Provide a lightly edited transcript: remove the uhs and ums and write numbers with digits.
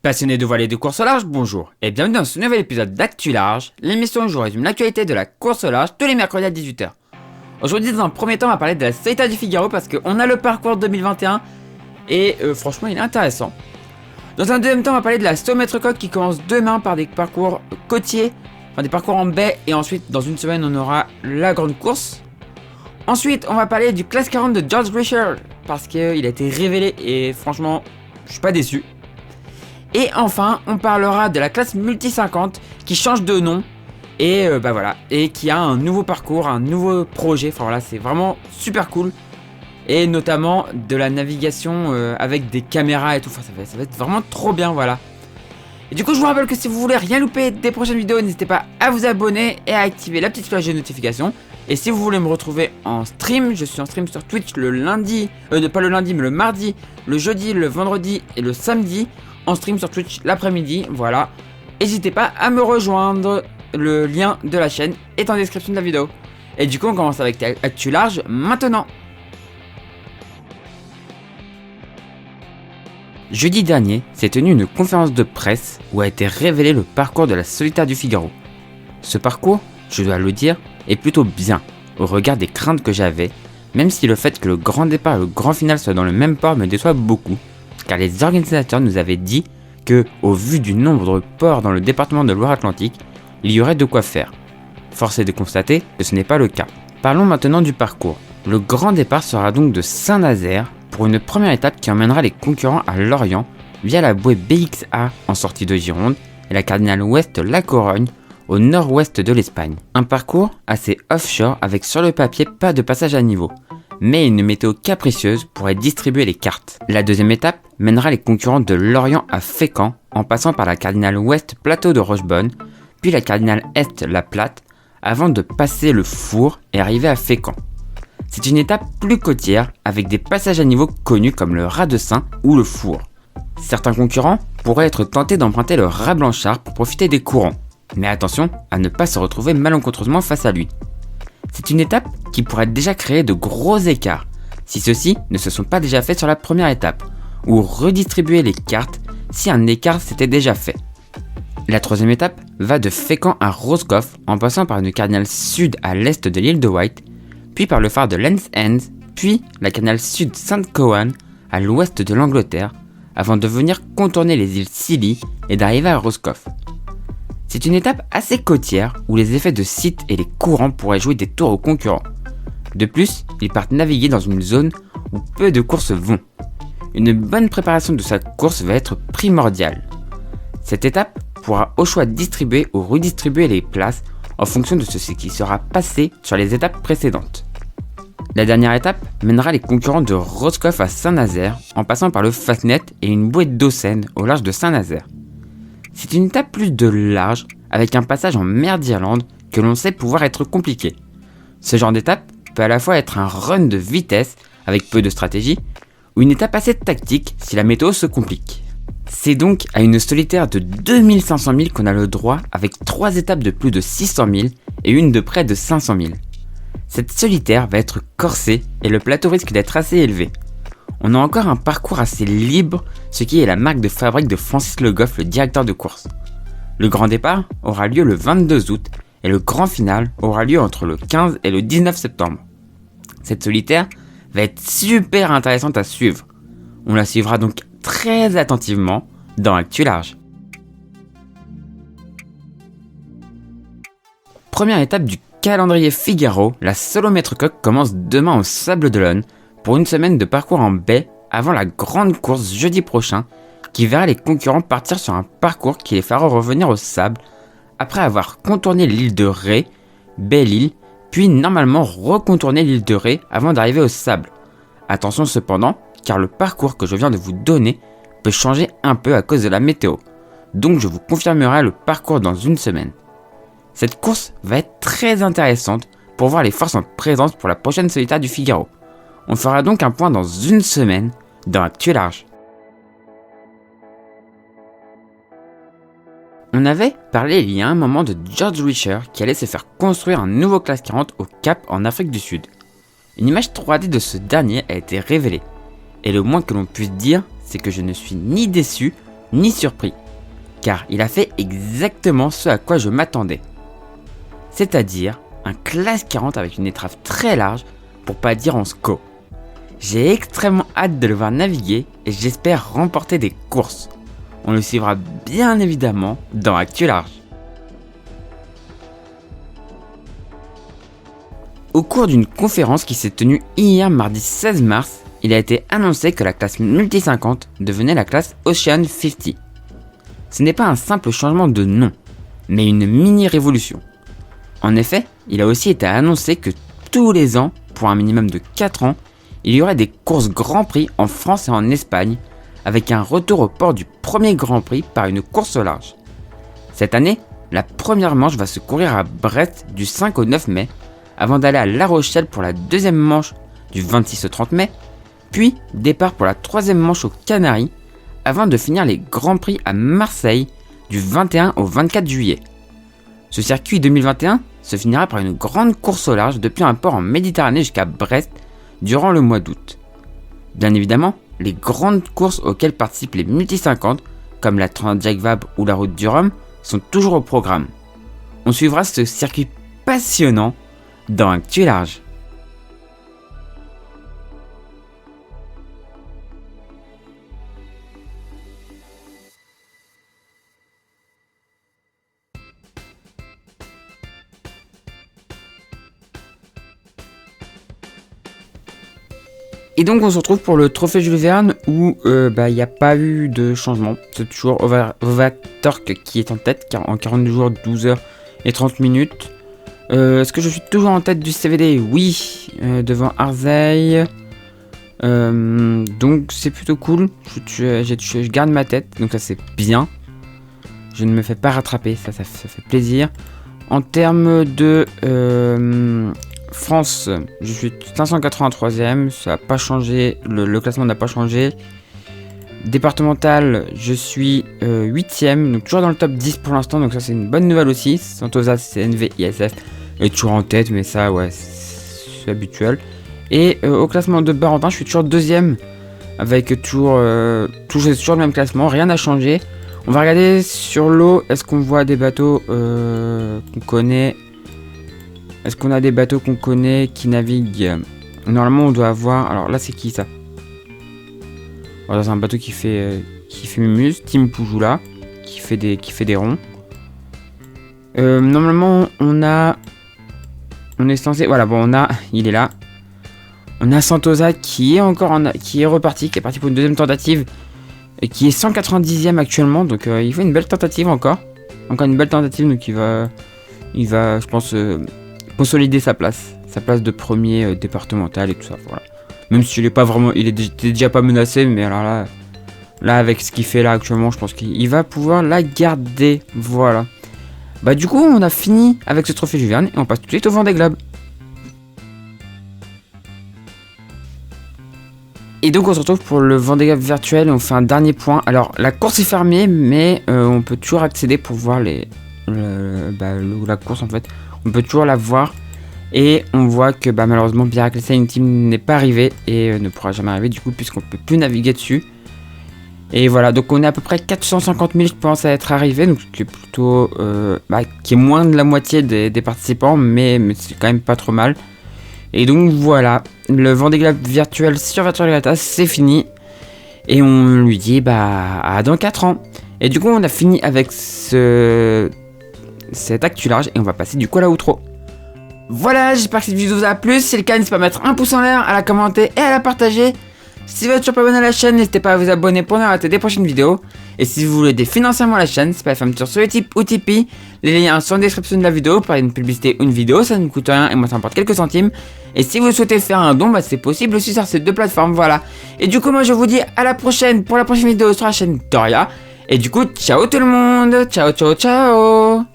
Passionnés de voile et de course au large, bonjour et bienvenue dans ce nouvel épisode d'Actu Large, l'émission où je vous résume l'actualité de la course au large tous les mercredis à 18h. Aujourd'hui, dans un premier temps, on va parler de la Solitaire du Figaro parce qu'on a le parcours 2021 et franchement il est intéressant. Dans un deuxième temps, on va parler de la 100 mètres coque qui commence demain par des parcours côtiers, enfin des parcours en baie, et ensuite dans une semaine on aura la grande course. Ensuite, on va parler du classe 40 de George Richard parce qu'il a été révélé et franchement je suis pas déçu. Et enfin, on parlera de la classe multi 50 qui change de nom et voilà, et qui a un nouveau parcours, un nouveau projet. Enfin voilà, c'est vraiment super cool. Et notamment de la navigation avec des caméras et tout. Enfin, ça va être vraiment trop bien, voilà. Et du coup, je vous rappelle que si vous voulez rien louper des prochaines vidéos, n'hésitez pas à vous abonner et à activer la petite cloche de notification. Et si vous voulez me retrouver en stream, je suis en stream sur Twitch le lundi, pas le lundi, mais le mardi, le jeudi, le vendredi et le samedi. En stream sur Twitch l'après-midi, voilà. N'hésitez pas à me rejoindre, le lien de la chaîne est en description de la vidéo. Et du coup on commence avec Actu Large maintenant. Jeudi dernier s'est tenue une conférence de presse où a été révélé le parcours de la Solitaire du Figaro. Ce parcours, je dois le dire, est plutôt bien au regard des craintes que j'avais, même si le fait que le grand départ et le grand final soient dans le même port me déçoit beaucoup. Car les organisateurs nous avaient dit que, au vu du nombre de ports dans le département de Loire-Atlantique, il y aurait de quoi faire. Force est de constater que ce n'est pas le cas. Parlons maintenant du parcours. Le grand départ sera donc de Saint-Nazaire pour une première étape qui emmènera les concurrents à Lorient via la bouée BXA en sortie de Gironde et la cardinale ouest La Corogne au nord-ouest de l'Espagne. Un parcours assez offshore avec sur le papier pas de passage à niveau, mais une météo capricieuse pourrait distribuer les cartes. La deuxième étape mènera les concurrents de Lorient à Fécamp en passant par la cardinale ouest Plateau de Rochebonne, puis la cardinale est La Platte, avant de passer le Four et arriver à Fécamp. C'est une étape plus côtière avec des passages à niveau connus comme le Raz de Seine ou le Four. Certains concurrents pourraient être tentés d'emprunter le Raz Blanchard pour profiter des courants, mais attention à ne pas se retrouver malencontreusement face à lui. C'est une étape qui pourrait déjà créer de gros écarts, si ceux-ci ne se sont pas déjà faits sur la première étape, ou redistribuer les cartes si un écart s'était déjà fait. La troisième étape va de Fécamp à Roscoff en passant par une cardinale sud à l'est de l'île de Wight, puis par le phare de Land's End, puis la cardinale sud Saint-Cowan à l'ouest de l'Angleterre, avant de venir contourner les îles Scilly et d'arriver à Roscoff. C'est une étape assez côtière où les effets de site et les courants pourraient jouer des tours aux concurrents. De plus, ils partent naviguer dans une zone où peu de courses vont. Une bonne préparation de sa course va être primordiale. Cette étape pourra au choix distribuer ou redistribuer les places en fonction de ce qui sera passé sur les étapes précédentes. La dernière étape mènera les concurrents de Roscoff à Saint-Nazaire en passant par le Fastnet et une bouée d'Ossène au large de Saint-Nazaire. C'est une étape plus de large avec un passage en mer d'Irlande que l'on sait pouvoir être compliqué. Ce genre d'étape peut à la fois être un run de vitesse avec peu de stratégie ou une étape assez tactique si la météo se complique. C'est donc à une solitaire de 2500 000 qu'on a le droit avec 3 étapes de plus de 600 000 et une de près de 500 000. Cette solitaire va être corsée et le plateau risque d'être assez élevé. On a encore un parcours assez libre, ce qui est la marque de fabrique de Francis Le Goff, le directeur de course. Le grand départ aura lieu le 22 août et le grand final aura lieu entre le 15 et le 19 septembre. Cette solitaire va être super intéressante à suivre. On la suivra donc très attentivement dans Actu Large. Première étape du calendrier Figaro, la Solo Mètre Coque commence demain au Sable d'Olonne pour une semaine de parcours en baie avant la grande course jeudi prochain qui verra les concurrents partir sur un parcours qui les fera revenir au sable après avoir contourné l'île de Ré, Belle-Île, puis normalement recontourner l'île de Ré avant d'arriver au sable. Attention cependant, car le parcours que je viens de vous donner peut changer un peu à cause de la météo, donc je vous confirmerai le parcours dans une semaine. Cette course va être très intéressante pour voir les forces en présence pour la prochaine solitaire du Figaro. On fera donc un point dans une semaine dans Actu Large. On avait parlé il y a un moment de George Richard qui allait se faire construire un nouveau classe 40 au Cap en Afrique du Sud. Une image 3D de ce dernier a été révélée. Et le moins que l'on puisse dire, c'est que je ne suis ni déçu ni surpris, car il a fait exactement ce à quoi je m'attendais. C'est-à-dire un classe 40 avec une étrave très large, pour pas dire en SCO. J'ai extrêmement hâte de le voir naviguer et j'espère remporter des courses. On le suivra bien évidemment dans Actu Large. Au cours d'une conférence qui s'est tenue hier mardi 16 mars, il a été annoncé que la classe Multi 50 devenait la classe Ocean 50. Ce n'est pas un simple changement de nom, mais une mini-révolution. En effet, il a aussi été annoncé que tous les ans, pour un minimum de 4 ans, il y aurait des courses Grand Prix en France et en Espagne, avec un retour au port du premier Grand Prix par une course au large. Cette année, la première manche va se courir à Brest du 5 au 9 mai, avant d'aller à La Rochelle pour la deuxième manche du 26 au 30 mai, puis départ pour la troisième manche aux Canaries, avant de finir les Grands Prix à Marseille du 21 au 24 juillet. Ce circuit 2021 se finira par une grande course au large depuis un port en Méditerranée jusqu'à Brest durant le mois d'août. Bien évidemment, les grandes courses auxquelles participent les Multi 50, comme la Transjacques Vabre ou la Route du Rhum, sont toujours au programme. On suivra ce circuit passionnant dans Actu Large. Et donc on se retrouve pour le trophée Jules Verne où il n'y a pas eu de changement. C'est toujours Ovatork qui est en tête en 42 jours, 12 heures et 30 minutes. Est-ce que je suis toujours en tête du CVD? Oui, devant Arzey. Donc c'est plutôt cool. Je garde ma tête, donc ça c'est bien. Je ne me fais pas rattraper, ça fait plaisir. En termes de France, je suis 583ème, ça n'a pas changé, le classement n'a pas changé. Départemental, je suis 8ème, donc toujours dans le top 10 pour l'instant, donc ça c'est une bonne nouvelle aussi. Santosa, CNV, ISF est toujours en tête, mais ça ouais, c'est habituel. Et au classement de Barentin, je suis toujours 2ème, avec toujours le même classement, rien n'a changé. On va regarder sur l'eau, est-ce qu'on voit des bateaux qu'on connaît? Est-ce qu'on a des bateaux qu'on connaît qui naviguent? Normalement on doit avoir... Alors là c'est qui ça? Alors, c'est un bateau qui fait Mumuse, Team Poujoula, qui fait des ronds. Normalement on est censé... Voilà, bon il est là. On a Santosa qui est reparti, qui est parti pour une deuxième tentative. Et qui est 190ème actuellement, donc il fait une belle tentative encore. Encore une belle tentative, donc il va je pense, consolider sa place de premier départemental et tout ça, voilà. Même s'il est pas vraiment, il était déjà pas menacé, mais alors là avec ce qu'il fait là actuellement, je pense qu'il va pouvoir la garder, voilà. Bah du coup, on a fini avec ce trophée Jules Verne et on passe tout de suite au Vendée Globe. Et donc on se retrouve pour le Vendée Globe virtuel et on fait un dernier point. Alors la course est fermée, mais on peut toujours accéder pour voir la course en fait. On peut toujours la voir et on voit que malheureusement Birac Sailing Team n'est pas arrivé et ne pourra jamais arriver du coup puisqu'on ne peut plus naviguer dessus. Et voilà, donc on est à peu près 450 000 je pense à être arrivé, donc qui est plutôt qui est moins de la moitié des participants, mais c'est quand même pas trop mal. Et donc voilà, le Vendée Globe virtuel sur Virtual Regatta c'est fini. Et on lui dit à dans 4 ans. Et du coup on a fini avec cet Actu Large et on va passer du coup à la outro. Voilà, j'espère que cette vidéo vous a plu. Si c'est le cas, n'hésitez pas à mettre un pouce en l'air, à la commenter et à la partager. Si vous êtes toujours pas abonné à la chaîne, n'hésitez pas à vous abonner pour ne rater des prochaines vidéos. Et si vous voulez aider financièrement la chaîne, c'est pas faire un tour sur Utip ou Tipeee. Les liens sont en description de la vidéo pour une publicité ou une vidéo, ça ne coûte rien et moi ça m'apporte quelques centimes. Et si vous souhaitez faire un don, c'est possible aussi sur ces deux plateformes, voilà. Et du coup moi je vous dis à la prochaine pour la prochaine vidéo sur la chaîne Doria. Et du coup ciao tout le monde, ciao ciao ciao.